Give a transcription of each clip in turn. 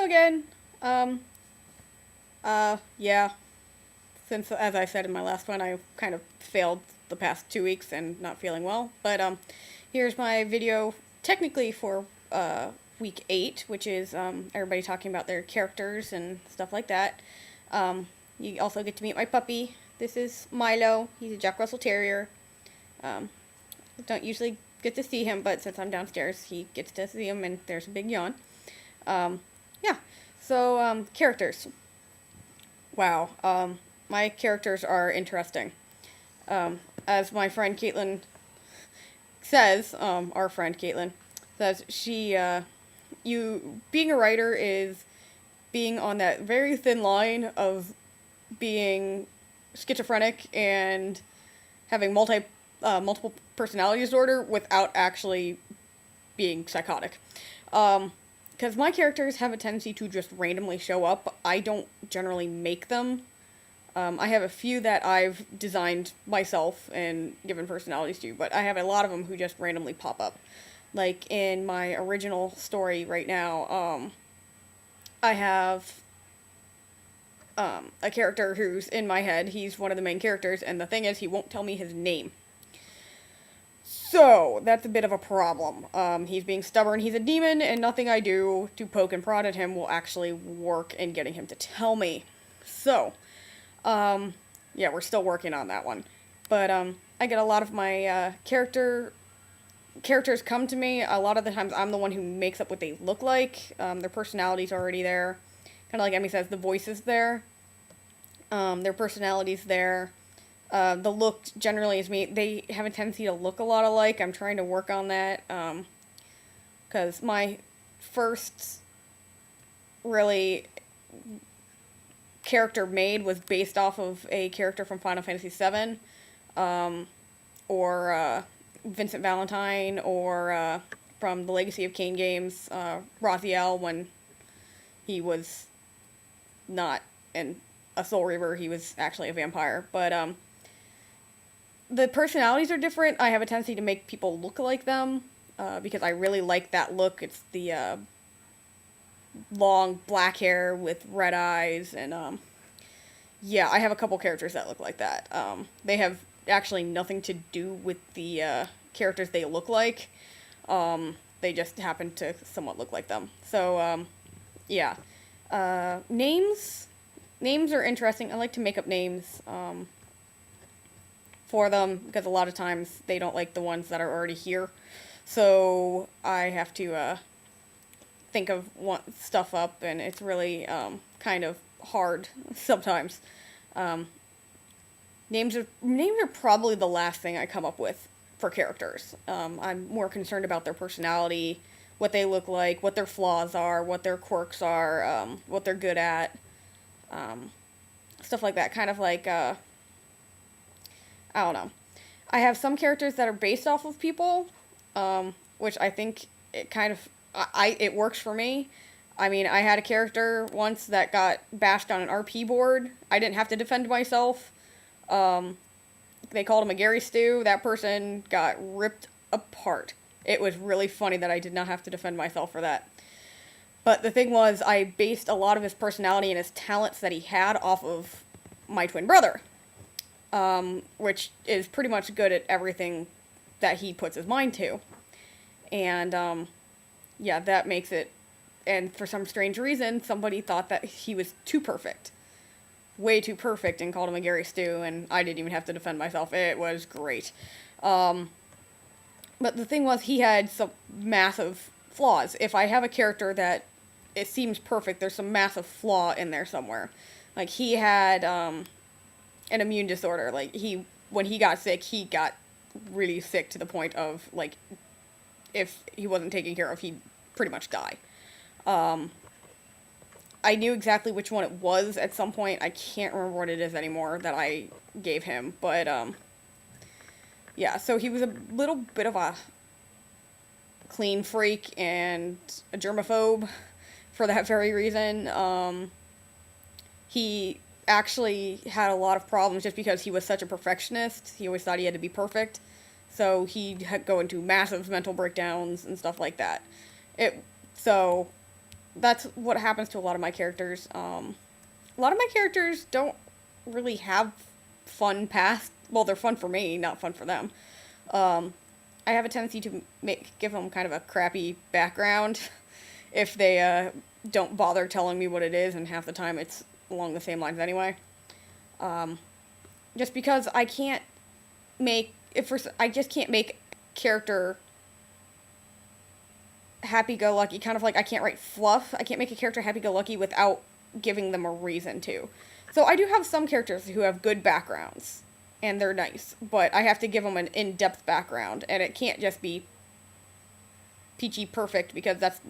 again. Um, yeah. Since, as I said in my last one, I kind of failed the past 2 weeks and not feeling well. But, here's my video, technically for, week 8, which is, everybody talking about their characters and stuff like that. You also get to meet my puppy. This is Milo. He's a Jack Russell Terrier. Don't usually get to see him, but since I'm downstairs, he gets to see him, and there's a big yawn. Yeah. So, characters. Wow. My characters are interesting. As my friend Caitlin says, our friend Caitlin says, being a writer is being on that very thin line of being schizophrenic and having multiple personality disorder without actually being psychotic. Because my characters have a tendency to just randomly show up. I don't generally make them. I have a few that I've designed myself and given personalities to, but I have a lot of them who just randomly pop up. Like in my original story right now, I have a character who's in my head. He's one of the main characters, and the thing is, he won't tell me his name. So, that's a bit of a problem. He's being stubborn. He's a demon, and nothing I do to poke and prod at him will actually work in getting him to tell me. So, yeah, we're still working on that one. But, I get a lot of my, characters come to me. A lot of the times I'm the one who makes up what they look like. Their personality's already there. Kind of like Emmy says, the voice is there. Their personality's there. The look generally is me. They have a tendency to look a lot alike. I'm trying to work on that. Because my first really character made was based off of a character from Final Fantasy VII. Or Vincent Valentine, or from the Legacy of Kain games, Raziel, when he was not a Soul Reaver, he was actually a vampire. But, the personalities are different. I have a tendency to make people look like them, because I really like that look. It's the, long black hair with red eyes, and, yeah, I have a couple characters that look like that. They have actually nothing to do with the, characters they look like. They just happen to somewhat look like them. So, yeah. Names are interesting. I like to make up names, for them, because a lot of times they don't like the ones that are already here. So I have to think of stuff up, and it's really kind of hard sometimes. Names are probably the last thing I come up with for characters. I'm more concerned about their personality, what they look like, what their flaws are, what their quirks are, what they're good at, stuff like that. Kind of like I don't know. I have some characters that are based off of people, which I think it kind of, it works for me. I mean, I had a character once that got bashed on an RP board. I didn't have to defend myself. They called him a Gary Stew. That person got ripped apart. It was really funny that I did not have to defend myself for that. But the thing was, I based a lot of his personality and his talents that he had off of my twin brother. Which is pretty much good at everything that he puts his mind to. And, yeah, that makes it, and for some strange reason, somebody thought that he was too perfect. Way too perfect, and called him a Gary Stew, and I didn't even have to defend myself. It was great. But the thing was, he had some massive flaws. If I have a character that it seems perfect, there's some massive flaw in there somewhere. Like, he had, an immune disorder. Like, when he got sick, he got really sick to the point of, like, if he wasn't taken care of, he'd pretty much die. I knew exactly which one it was at some point. I can't remember what it is anymore that I gave him, but, yeah, so he was a little bit of a clean freak and a germaphobe for that very reason. He actually had a lot of problems just because he was such a perfectionist. He always thought he had to be perfect. So he'd go into massive mental breakdowns and stuff like that. So that's what happens to a lot of my characters. A lot of my characters don't really have fun past. Well, they're fun for me, not fun for them. Um, I have a tendency to give them kind of a crappy background if they don't bother telling me what it is, and half the time it's along the same lines anyway. Um, just because I can't make I just can't make character happy-go-lucky, kind of like I can't write fluff. I can't make a character happy-go-lucky without giving them a reason to. So I do have some characters who have good backgrounds, and they're nice, but I have to give them an in-depth background, and it can't just be peachy perfect, because that's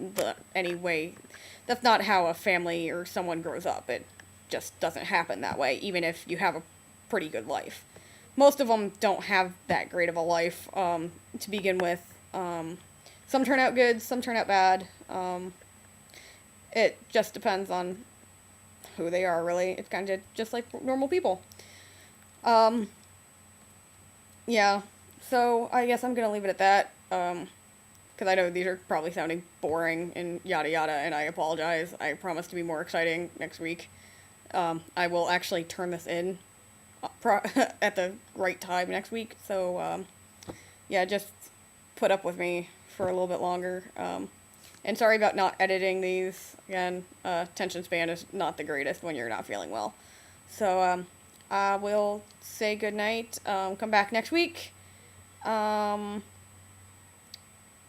not how a family or someone grows up. It just doesn't happen that way, even if you have a pretty good life. Most of them don't have that great of a life to begin with. Some turn out good, some turn out bad. It just depends on who they are, really. It's kind of just like normal people. Yeah, so I guess I'm going to leave it at that. Because I know these are probably sounding boring and yada yada, and I apologize. I promise to be more exciting next week. I will actually turn this in at the right time next week, so yeah, just put up with me for a little bit longer. And sorry about not editing these. Again, attention span is not the greatest when you're not feeling well. So I will say goodnight. Come back next week.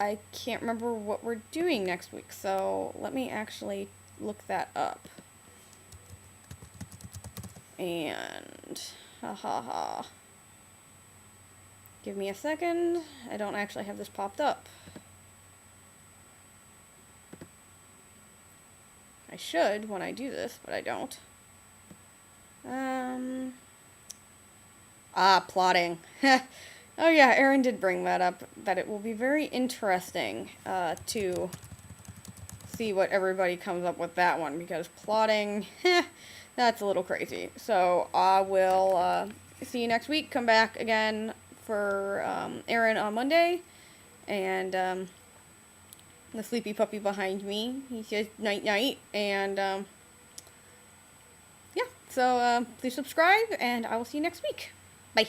I can't remember what we're doing next week, so let me actually look that up. And, give me a second. I don't actually have this popped up. I should when I do this, but I don't. Plotting. Oh yeah, Aaron did bring that up, that it will be very interesting to see what everybody comes up with that one, because plotting, that's a little crazy. So I will see you next week. Come back again for Aaron on Monday, and the sleepy puppy behind me, he says night night, and yeah, so please subscribe, and I will see you next week. Bye.